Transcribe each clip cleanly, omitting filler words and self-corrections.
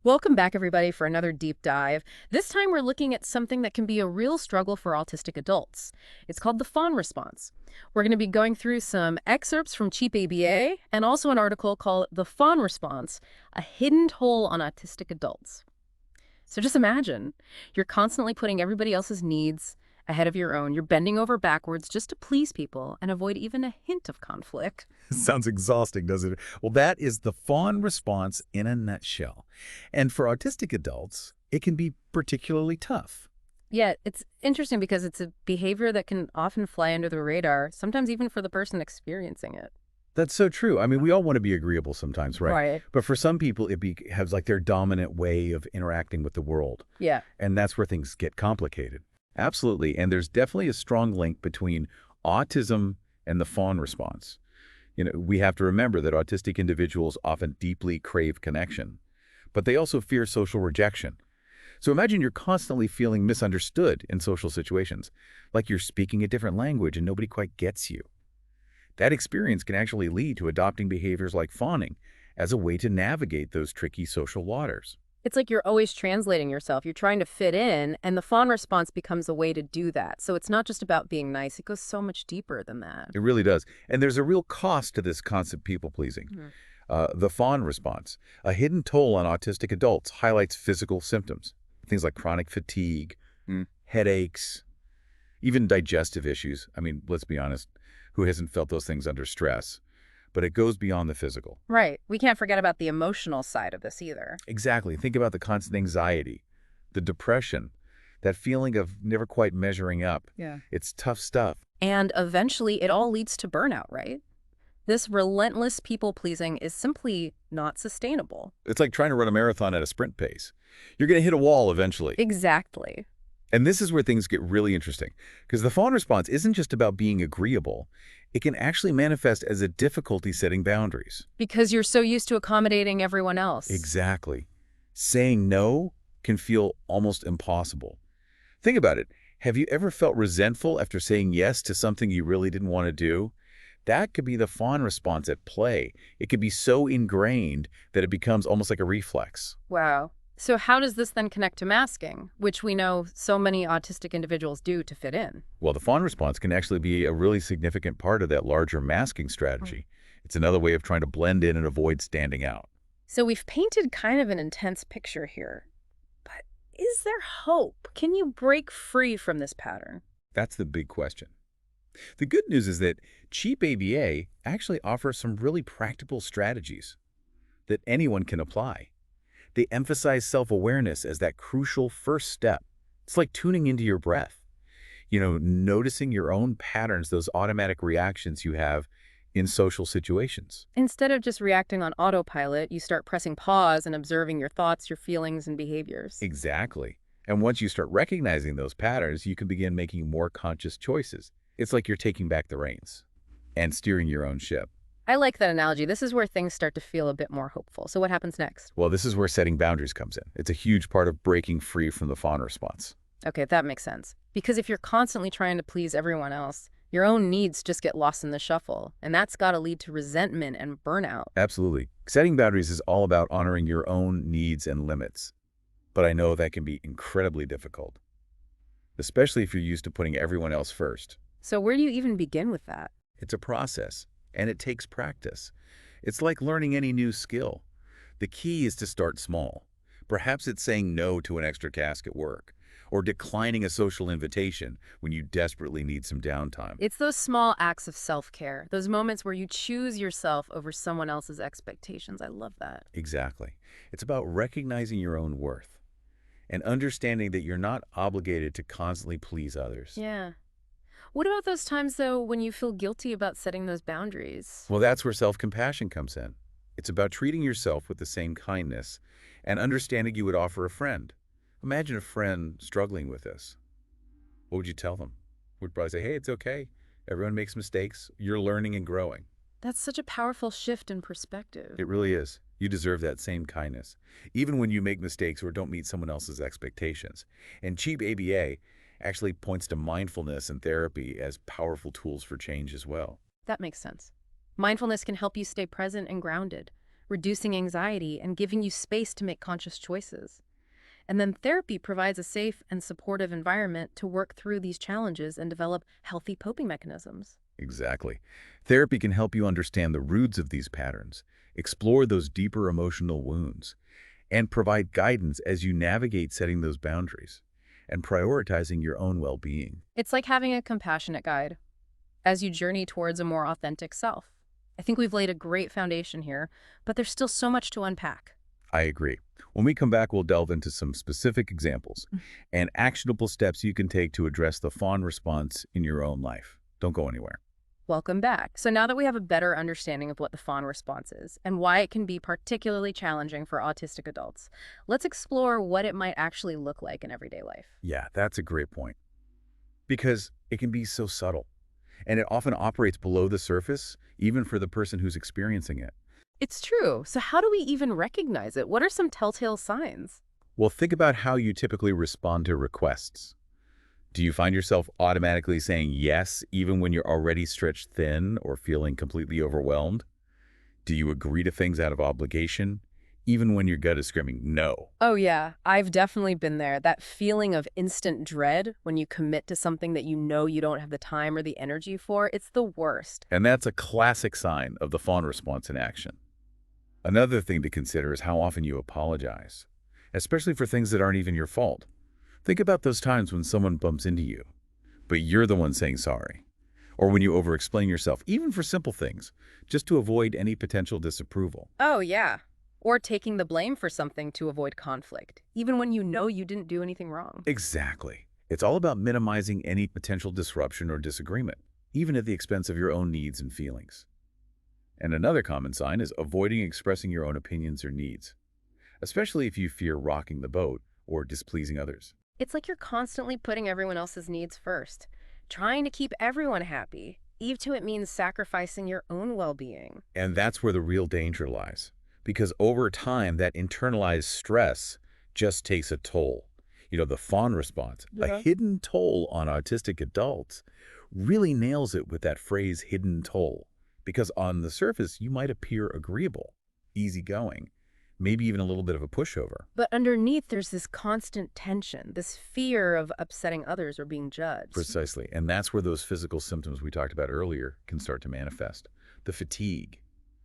Welcome back, everybody, for another deep dive. This time we're looking at something that can be a real struggle for autistic adults. It's called the Fawn response. We're going to be going through some excerpts from Cheap ABA and also an article called The Fawn Response, a hidden toll on autistic adults. So just imagine, you're constantly putting everybody else's needs ahead of your own. You're bending over backwards just to please people and avoid even a hint of conflict. Sounds exhausting, doesn't it? Well, that is the fawn response in a nutshell. And for autistic adults, it can be particularly tough. Yeah, it's interesting because it's a behavior that can often fly under the radar, sometimes even for the person experiencing it. That's so true. I mean, we all want to be agreeable sometimes, right? Right. But for some people, it has like their dominant way of interacting with the world. Yeah. And that's where things get complicated. Absolutely. And there's definitely a strong link between autism and the fawn response. We have to remember that autistic individuals often deeply crave connection, but they also fear social rejection. So imagine you're constantly feeling misunderstood in social situations, like you're speaking a different language and nobody quite gets you. That experience can actually lead to adopting behaviors like fawning as a way to navigate those tricky social waters. It's like you're always translating yourself. You're trying to fit in, and the fawn response becomes a way to do that. So it's not just about being nice. It goes so much deeper than that. It really does. And there's a real cost to this constant people-pleasing. Mhm. The fawn response, a hidden toll on autistic adults, highlights physical symptoms, things like chronic fatigue, headaches, even digestive issues. I mean, let's be honest, who hasn't felt those things under stress? But it goes beyond the physical. Right. We can't forget about the emotional side of this either. Exactly. Think about the constant anxiety, the depression, that feeling of never quite measuring up. Yeah. It's tough stuff. And eventually, it all leads to burnout, right? This relentless people-pleasing is simply not sustainable. It's like trying to run a marathon at a sprint pace. You're going to hit a wall eventually. Exactly. And this is where things get really interesting, because the fawn response isn't just about being agreeable. It can actually manifest as a difficulty setting boundaries. Because you're so used to accommodating everyone else. Exactly. Saying no can feel almost impossible. Think about it. Have you ever felt resentful after saying yes to something you really didn't want to do? That could be the fawn response at play. It could be so ingrained that it becomes almost like a reflex. Wow. So how does this then connect to masking, which we know so many autistic individuals do to fit in? Well, the fawn response can actually be a really significant part of that larger masking strategy. It's another way of trying to blend in and avoid standing out. So we've painted kind of an intense picture here. But is there hope? Can you break free from this pattern? That's the big question. The good news is that Cheap ABA actually offers some really practical strategies that anyone can apply. They emphasize self-awareness as that crucial first step. It's like tuning into your breath. Noticing your own patterns, those automatic reactions you have in social situations. Instead of just reacting on autopilot, you start pressing pause and observing your thoughts, your feelings, and behaviors. Exactly. And once you start recognizing those patterns, you can begin making more conscious choices. It's like you're taking back the reins and steering your own ship. I like that analogy. This is where things start to feel a bit more hopeful. So what happens next? Well, this is where setting boundaries comes in. It's a huge part of breaking free from the fawn response. Okay, that makes sense. Because if you're constantly trying to please everyone else, your own needs just get lost in the shuffle, and that's got to lead to resentment and burnout. Absolutely. Setting boundaries is all about honoring your own needs and limits. But I know that can be incredibly difficult, especially if you're used to putting everyone else first. So where do you even begin with that? It's a process, and it takes practice. It's like learning any new skill. The key is to start small. Perhaps it's saying no to an extra task at work, or declining a social invitation when you desperately need some downtime. It's those small acts of self-care, those moments where you choose yourself over someone else's expectations. I love that. Exactly. It's about recognizing your own worth and understanding that you're not obligated to constantly please others. Yeah. What about those times, though, when you feel guilty about setting those boundaries? Well, that's where self-compassion comes in. It's about treating yourself with the same kindness and understanding you would offer a friend. Imagine a friend struggling with this. What would you tell them? Would probably say, hey, it's okay. Everyone makes mistakes. You're learning and growing. That's such a powerful shift in perspective. It really is. You deserve that same kindness, even when you make mistakes or don't meet someone else's expectations. And Cheap ABA actually points to mindfulness and therapy as powerful tools for change as well. That makes sense. Mindfulness can help you stay present and grounded, reducing anxiety and giving you space to make conscious choices. And then therapy provides a safe and supportive environment to work through these challenges and develop healthy coping mechanisms. Exactly. Therapy can help you understand the roots of these patterns, explore those deeper emotional wounds, and provide guidance as you navigate setting those boundaries and prioritizing your own well-being. It's like having a compassionate guide as you journey towards a more authentic self. I think we've laid a great foundation here, but there's still so much to unpack. I agree. When we come back, we'll delve into some specific examples and actionable steps you can take to address the fawn response in your own life. Don't go anywhere. Welcome back. So now that we have a better understanding of what the fawn response is and why it can be particularly challenging for autistic adults, let's explore what it might actually look like in everyday life. Yeah, that's a great point. Because it can be so subtle, and it often operates below the surface, even for the person who's experiencing it. It's true. So how do we even recognize it? What are some telltale signs? Well, think about how you typically respond to requests. Do you find yourself automatically saying yes, even when you're already stretched thin or feeling completely overwhelmed? Do you agree to things out of obligation, even when your gut is screaming no? Oh, yeah. I've definitely been there. That feeling of instant dread when you commit to something that you know you don't have the time or the energy for, it's the worst. And that's a classic sign of the fawn response in action. Another thing to consider is how often you apologize, especially for things that aren't even your fault. Think about those times when someone bumps into you, but you're the one saying sorry. Or when you over-explain yourself, even for simple things, just to avoid any potential disapproval. Oh, yeah. Or taking the blame for something to avoid conflict, even when you know you didn't do anything wrong. Exactly. It's all about minimizing any potential disruption or disagreement, even at the expense of your own needs and feelings. And another common sign is avoiding expressing your own opinions or needs, especially if you fear rocking the boat or displeasing others. It's like you're constantly putting everyone else's needs first, trying to keep everyone happy, even to it means sacrificing your own well-being. And that's where the real danger lies, because over time, that internalized stress just takes a toll. The fawn response, a hidden toll on autistic adults, really nails it with that phrase hidden toll. Because on the surface, you might appear agreeable, easygoing, maybe even a little bit of a pushover. But underneath, there's this constant tension, this fear of upsetting others or being judged. Precisely. And that's where those physical symptoms we talked about earlier can start to manifest. The fatigue,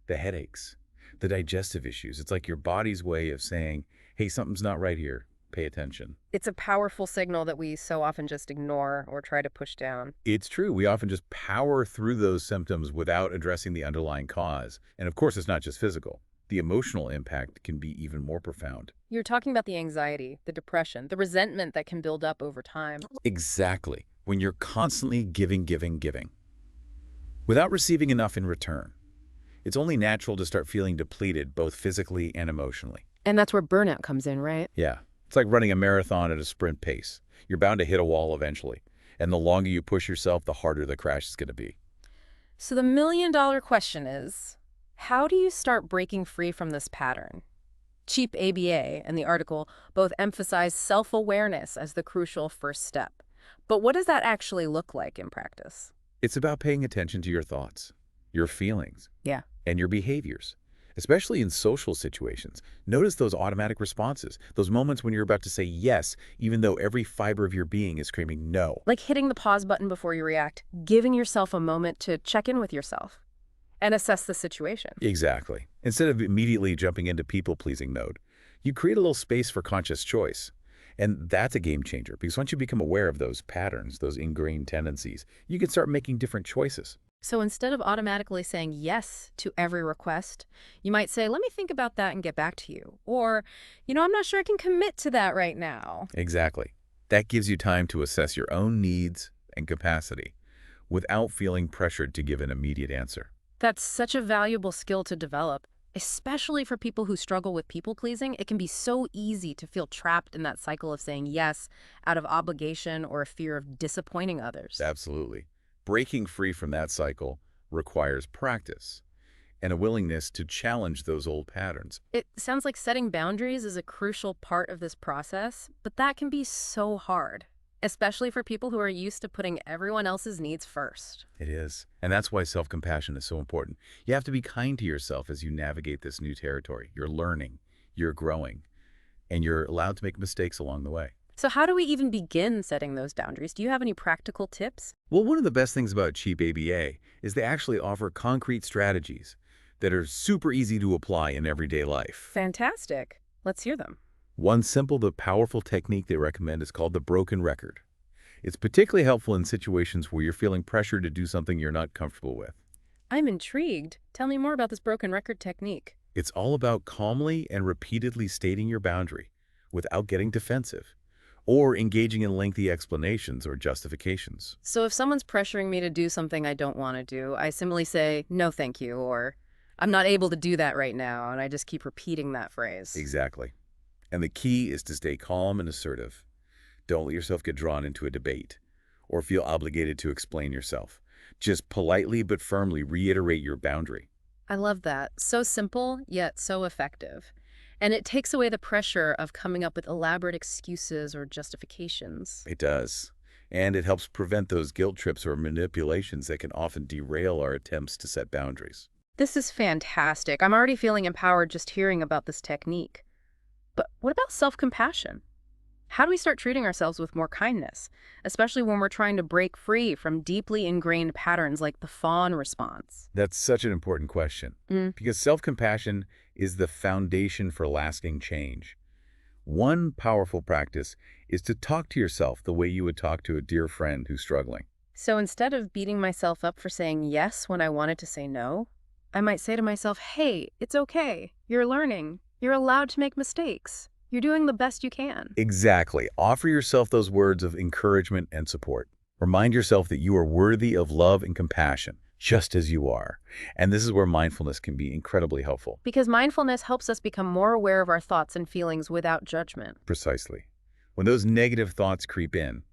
the headaches, the digestive issues. It's like your body's way of saying, hey, something's not right here. Pay attention. It's a powerful signal that we so often just ignore or try to push down. It's true. We often just power through those symptoms without addressing the underlying cause. And of course, it's not just physical. The emotional impact can be even more profound. You're talking about the anxiety, the depression, the resentment that can build up over time. Exactly. When you're constantly giving, without receiving enough in return, it's only natural to start feeling depleted both physically and emotionally. And that's where burnout comes in, right? Yeah. It's like running a marathon at a sprint pace. You're bound to hit a wall eventually. And the longer you push yourself, the harder the crash is going to be. So the million-dollar question is, how do you start breaking free from this pattern? Cheap ABA and the article both emphasize self-awareness as the crucial first step. But what does that actually look like in practice? It's about paying attention to your thoughts, your feelings, Yeah. and your behaviors, especially in social situations. Notice those automatic responses, those moments when you're about to say yes, even though every fiber of your being is screaming no. Like hitting the pause button before you react, giving yourself a moment to check in with yourself and assess the situation. Exactly. Instead of immediately jumping into people-pleasing mode, you create a little space for conscious choice. And that's a game changer, because once you become aware of those patterns, those ingrained tendencies, you can start making different choices. So instead of automatically saying yes to every request, you might say, let me think about that and get back to you. Or, I'm not sure I can commit to that right now. Exactly. That gives you time to assess your own needs and capacity without feeling pressured to give an immediate answer. That's such a valuable skill to develop, especially for people who struggle with people-pleasing. It can be so easy to feel trapped in that cycle of saying yes out of obligation or a fear of disappointing others. Absolutely. Breaking free from that cycle requires practice and a willingness to challenge those old patterns. It sounds like setting boundaries is a crucial part of this process, but that can be so hard. especially for people who are used to putting everyone else's needs first. It is. And that's why self-compassion is so important. You have to be kind to yourself as you navigate this new territory. You're learning, you're growing, and you're allowed to make mistakes along the way. So how do we even begin setting those boundaries? Do you have any practical tips? Well, one of the best things about cheap ABA is they actually offer concrete strategies that are super easy to apply in everyday life. Fantastic. Let's hear them. One simple but powerful technique they recommend is called the broken record. It's particularly helpful in situations where you're feeling pressure to do something you're not comfortable with. I'm intrigued. Tell me more about this broken record technique. It's all about calmly and repeatedly stating your boundary without getting defensive or engaging in lengthy explanations or justifications. So if someone's pressuring me to do something I don't want to do, I simply say, no, thank you, or I'm not able to do that right now, and I just keep repeating that phrase. Exactly. And the key is to stay calm and assertive. Don't let yourself get drawn into a debate or feel obligated to explain yourself. Just politely but firmly reiterate your boundary. I love that. So simple, yet so effective. And it takes away the pressure of coming up with elaborate excuses or justifications. It does. And it helps prevent those guilt trips or manipulations that can often derail our attempts to set boundaries. This is fantastic. I'm already feeling empowered just hearing about this technique. But what about self-compassion? How do we start treating ourselves with more kindness, especially when we're trying to break free from deeply ingrained patterns like the Fawn response? That's such an important question because self-compassion is the foundation for lasting change. One powerful practice is to talk to yourself the way you would talk to a dear friend who's struggling. So instead of beating myself up for saying yes when I wanted to say no, I might say to myself, hey, it's okay. You're learning. You're allowed to make mistakes. You're doing the best you can. Exactly. Offer yourself those words of encouragement and support. Remind yourself that you are worthy of love and compassion, just as you are. And this is where mindfulness can be incredibly helpful. Because mindfulness helps us become more aware of our thoughts and feelings without judgment. Precisely. When those negative thoughts creep in,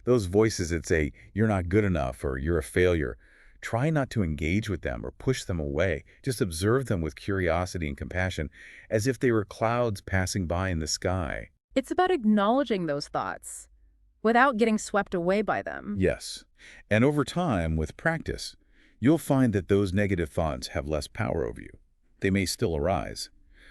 those voices that say, you're not good enough or you're a failure, try not to engage with them or push them away. Just observe them with curiosity and compassion as if they were clouds passing by in the sky. It's about acknowledging those thoughts without getting swept away by them. Yes. And over time, with practice, you'll find that those negative thoughts have less power over you. They may still arise,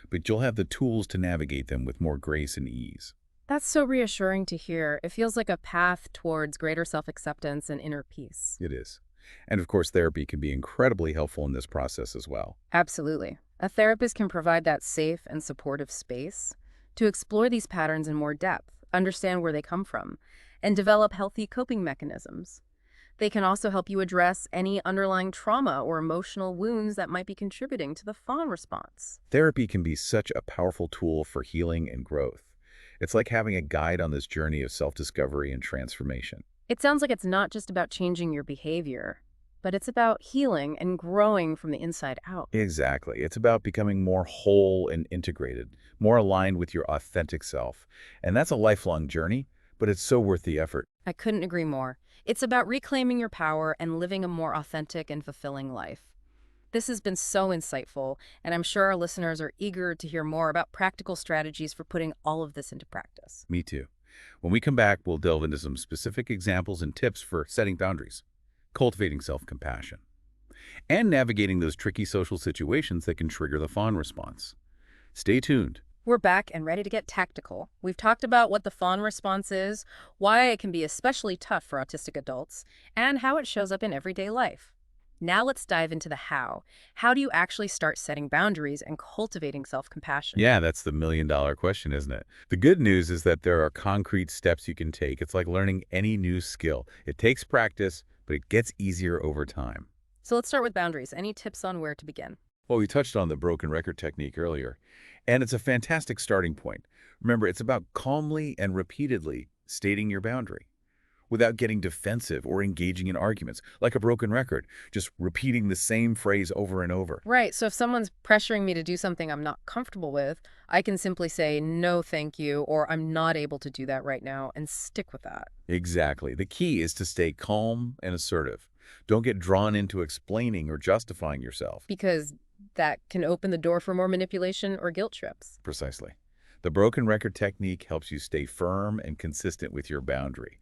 but you'll have the tools to navigate them with more grace and ease. That's so reassuring to hear. It feels like a path towards greater self-acceptance and inner peace. It is. And of course, therapy can be incredibly helpful in this process as well. Absolutely. A therapist can provide that safe and supportive space to explore these patterns in more depth, understand where they come from, and develop healthy coping mechanisms. They can also help you address any underlying trauma or emotional wounds that might be contributing to the Fawn response. Therapy can be such a powerful tool for healing and growth. It's like having a guide on this journey of self-discovery and transformation. It sounds like it's not just about changing your behavior, but it's about healing and growing from the inside out. Exactly. It's about becoming more whole and integrated, more aligned with your authentic self. And that's a lifelong journey, but it's so worth the effort. I couldn't agree more. It's about reclaiming your power and living a more authentic and fulfilling life. This has been so insightful, and I'm sure our listeners are eager to hear more about practical strategies for putting all of this into practice. Me too. When we come back, we'll delve into some specific examples and tips for setting boundaries, cultivating self-compassion, and navigating those tricky social situations that can trigger the Fawn response. Stay tuned. We're back and ready to get tactical. We've talked about what the Fawn response is, why it can be especially tough for autistic adults, and how it shows up in everyday life. Now let's dive into the how. How do you actually start setting boundaries and cultivating self-compassion? Yeah, that's the million-dollar question, isn't it? The good news is that there are concrete steps you can take. It's like learning any new skill. It takes practice, but it gets easier over time. So let's start with boundaries. Any tips on where to begin? Well, we touched on the broken record technique earlier, and it's a fantastic starting point. Remember, it's about calmly and repeatedly stating your boundary without getting defensive or engaging in arguments, like a broken record, just repeating the same phrase over and over. Right, so if someone's pressuring me to do something I'm not comfortable with, I can simply say, no, thank you, or I'm not able to do that right now, and stick with that. Exactly. The key is to stay calm and assertive. Don't get drawn into explaining or justifying yourself. Because that can open the door for more manipulation or guilt trips. Precisely. The broken record technique helps you stay firm and consistent with your boundary.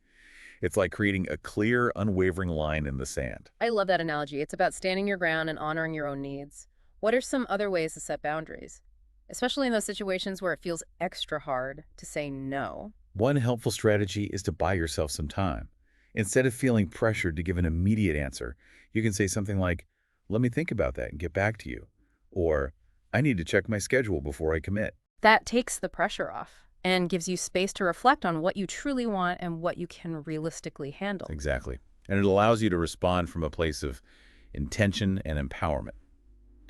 It's like creating a clear, unwavering line in the sand. I love that analogy. It's about standing your ground and honoring your own needs. What are some other ways to set boundaries? Especially in those situations where it feels extra hard to say no. One helpful strategy is to buy yourself some time. Instead of feeling pressured to give an immediate answer, you can say something like, "Let me think about that and get back to you." Or, "I need to check my schedule before I commit." That takes the pressure off and gives you space to reflect on what you truly want and what you can realistically handle. Exactly. And it allows you to respond from a place of intention and empowerment,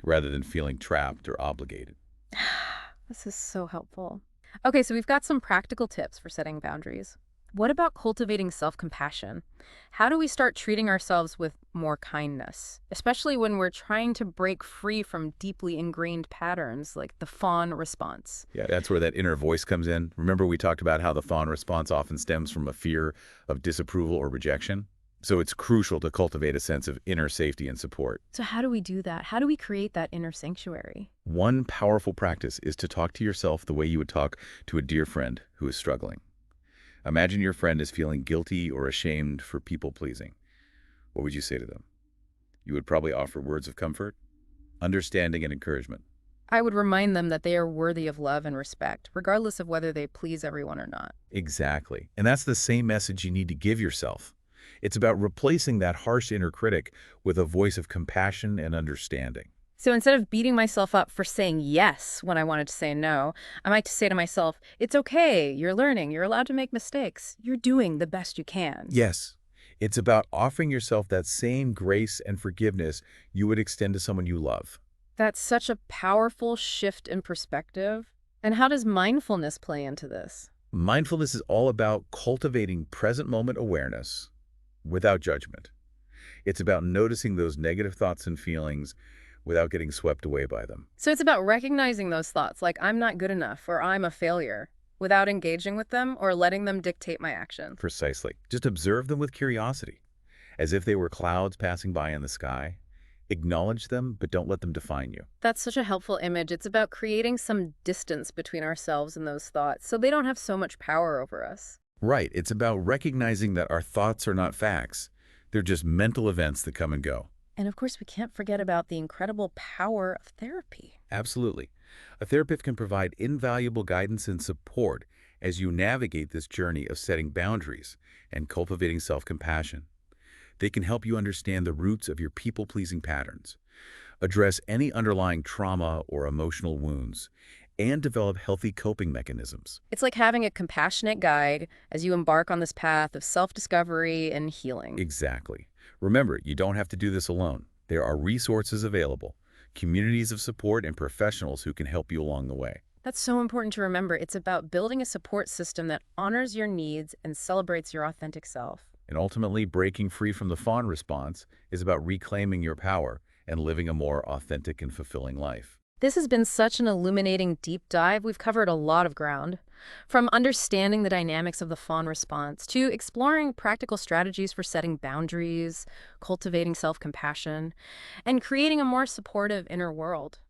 rather than feeling trapped or obligated. This is so helpful. Okay, so we've got some practical tips for setting boundaries. What about cultivating self-compassion? How do we start treating ourselves with more kindness, especially when we're trying to break free from deeply ingrained patterns like the fawn response? Yeah, that's where that inner voice comes in. Remember we talked about how the fawn response often stems from a fear of disapproval or rejection? So it's crucial to cultivate a sense of inner safety and support. So how do we do that? How do we create that inner sanctuary? One powerful practice is to talk to yourself the way you would talk to a dear friend who is struggling. Imagine your friend is feeling guilty or ashamed for people-pleasing. What would you say to them? You would probably offer words of comfort, understanding, and encouragement. I would remind them that they are worthy of love and respect, regardless of whether they please everyone or not. Exactly. And that's the same message you need to give yourself. It's about replacing that harsh inner critic with a voice of compassion and understanding. So instead of beating myself up for saying yes when I wanted to say no, I might say to myself, it's okay, you're learning, you're allowed to make mistakes, you're doing the best you can. Yes, it's about offering yourself that same grace and forgiveness you would extend to someone you love. That's such a powerful shift in perspective. And how does mindfulness play into this? Mindfulness is all about cultivating present moment awareness without judgment. It's about noticing those negative thoughts and feelings without getting swept away by them. So it's about recognizing those thoughts like I'm not good enough or I'm a failure without engaging with them or letting them dictate my actions. Precisely. Just observe them with curiosity, as if they were clouds passing by in the sky. Acknowledge them, but don't let them define you. That's such a helpful image. It's about creating some distance between ourselves and those thoughts so they don't have so much power over us. Right. It's about recognizing that our thoughts are not facts. They're just mental events that come and go. And of course, we can't forget about the incredible power of therapy. Absolutely. A therapist can provide invaluable guidance and support as you navigate this journey of setting boundaries and cultivating self-compassion. They can help you understand the roots of your people-pleasing patterns, address any underlying trauma or emotional wounds, and develop healthy coping mechanisms. It's like having a compassionate guide as you embark on this path of self-discovery and healing. Exactly. Remember, you don't have to do this alone. There are resources available, communities of support, and professionals who can help you along the way. That's so important to remember. It's about building a support system that honors your needs and celebrates your authentic self. And ultimately, breaking free from the fawn response is about reclaiming your power and living a more authentic and fulfilling life. This has been such an illuminating deep dive. We've covered a lot of ground, from understanding the dynamics of the fawn response to exploring practical strategies for setting boundaries, cultivating self-compassion, and creating a more supportive inner world.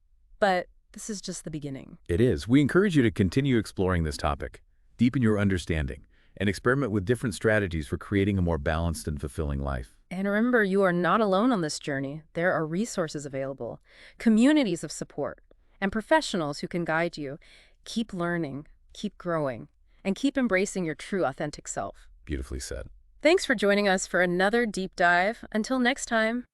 But this is just the beginning. It is. We encourage you to continue exploring this topic, deepen your understanding, and experiment with different strategies for creating a more balanced and fulfilling life. And remember, you are not alone on this journey. There are resources available, communities of support, and professionals who can guide you. Keep learning, keep growing, and keep embracing your true authentic self. Beautifully said. Thanks for joining us for another deep dive. Until next time.